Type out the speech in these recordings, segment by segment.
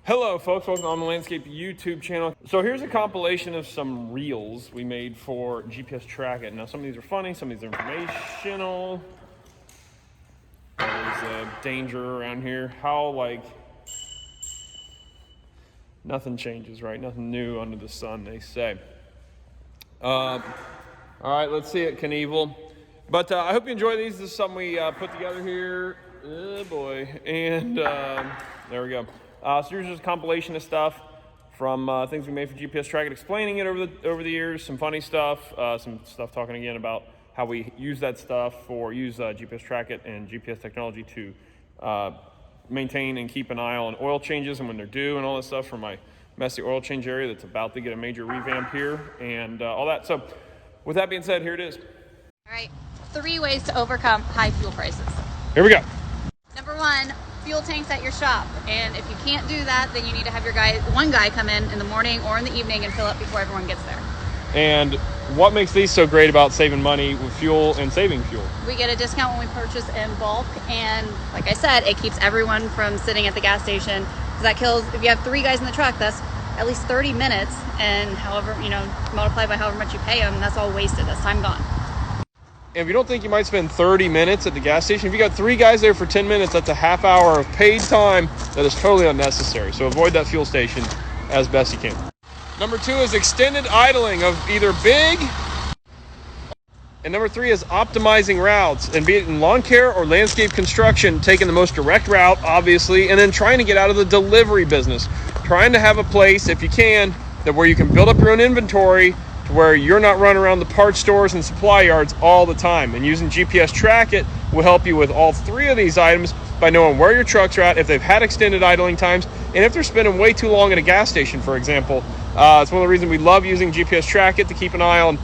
Hello folks, welcome on the Landscape YouTube channel. So here's a compilation of some reels we made for GPS Trackit. Now some of these are funny, some of these are informational. There's danger around here. How nothing changes, right? Nothing new under the sun, they say. All right, let's see it, Knievel. But I hope you enjoy these. This is something we put together here. Oh boy, and there we go. So here's just a compilation of stuff from things we made for GPS Trackit, explaining it over the years. Some funny stuff, some stuff talking again about how we use that stuff use GPS Trackit and GPS technology to maintain and keep an eye on oil changes and when they're due and all that stuff for my messy oil change area that's about to get a major revamp here and all that. So with that being said, here it is. All right, 3 ways to overcome high fuel prices. Here we go. Number 1, fuel tanks at your shop. And if you can't do that, then you need to have one guy come in the morning or in the evening and fill up before everyone gets there. And what makes these so great about saving money with fuel and saving fuel? We get a discount when we purchase in bulk, and like I said, it keeps everyone from sitting at the gas station. Because that kills, if you have 3 guys in the truck, that's at least 30 minutes, and however, multiplied by however much you pay them, that's all wasted. That's time gone. And if you don't think you might spend 30 minutes at the gas station, if you got 3 guys there for 10 minutes, that's a half hour of paid time that is totally unnecessary. So avoid that fuel station as best you can. Number 2 is extended idling of either big. And number 3 is optimizing routes, and be it in lawn care or landscape construction, taking the most direct route, obviously, and then trying to get out of the delivery business. Trying to have a place, if you can, that where you can build up your own inventory to where you're not running around the parts stores and supply yards all the time. And using GPS Trackit will help you with all 3 of these items by knowing where your trucks are at, if they've had extended idling times, and if they're spending way too long at a gas station, for example. It's one of the reasons we love using GPS Trackit, to keep an eye on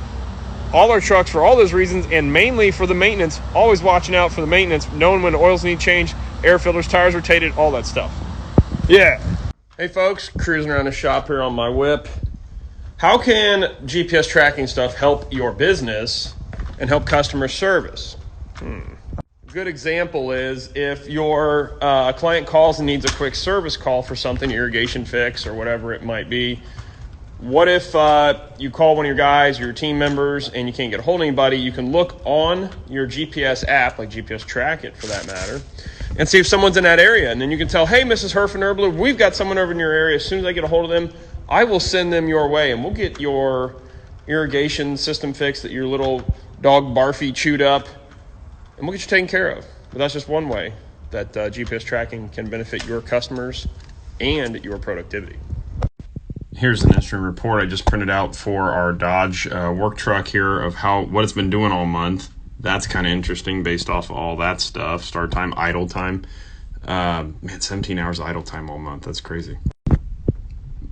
all our trucks for all those reasons, and mainly for the maintenance. Always watching out for the maintenance, knowing when the oils need changed, air filters, tires rotated, all that stuff. Yeah. Hey folks, cruising around the shop here on my whip. How can GPS tracking stuff help your business and help customer service? A good example is if your client calls and needs a quick service call for something, irrigation fix or whatever it might be. What if you call one of your guys, your team members, and you can't get a hold of anybody? You can look on your GPS app, like GPS Trackit for that matter, and see if someone's in that area. And then you can tell, hey, Mrs. Herfenherbler, we've got someone over in your area. As soon as I get a hold of them, I will send them your way, and we'll get your irrigation system fixed that your little dog Barfy chewed up, and we'll get you taken care of. But that's just one way that GPS tracking can benefit your customers and your productivity. Here's an interesting report I just printed out for our Dodge work truck here of what it's been doing all month. That's kind of interesting based off of all that stuff. Start time, idle time. 17 hours idle time all month. That's crazy.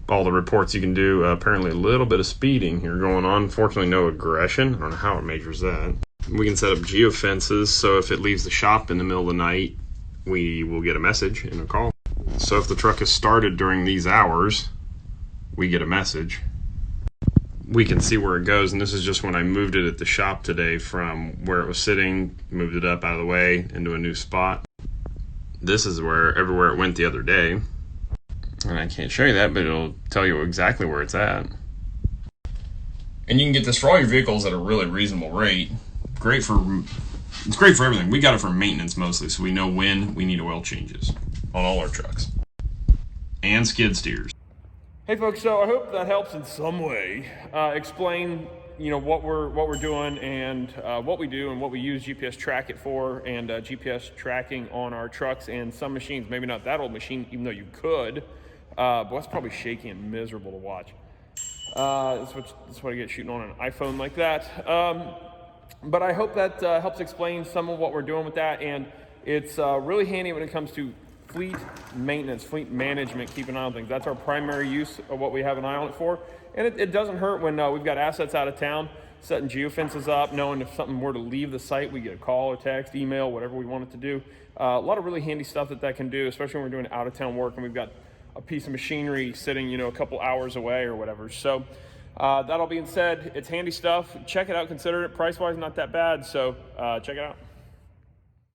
All the reports you can do. Apparently a little bit of speeding here going on. Fortunately, no aggression. I don't know how it measures that. We can set up geofences, so if it leaves the shop in the middle of the night, we will get a message and a call. So if the truck is started during these hours, we get a message. We can see where it goes, and this is just when I moved it at the shop today from where it was sitting, moved it up out of the way into a new spot. This is everywhere it went the other day. And I can't show you that, but it'll tell you exactly where it's at. And you can get this for all your vehicles at a really reasonable rate. It's great for everything. We got it for maintenance mostly, so we know when we need oil changes on all our trucks. And skid steers. Hey folks, so I hope that helps in some way explain what we're doing and what we do and what we use GPS Trackit for, and GPS tracking on our trucks and some machines. Maybe not that old machine, even though you could, but that's probably shaky and miserable to watch. That's what I get shooting on an iPhone like that. But I hope that helps explain some of what we're doing with that, and it's really handy when it comes to fleet maintenance, fleet management, keep an eye on things. That's our primary use of what we have an eye on it for. And it doesn't hurt when we've got assets out of town, setting geofences up, knowing if something were to leave the site, we get a call or text, email, whatever we want it to do. A lot of really handy stuff that can do, especially when we're doing out of town work and we've got a piece of machinery sitting, a couple hours away or whatever. So that all being said, it's handy stuff. Check it out, consider it. Price-wise, not that bad. So check it out.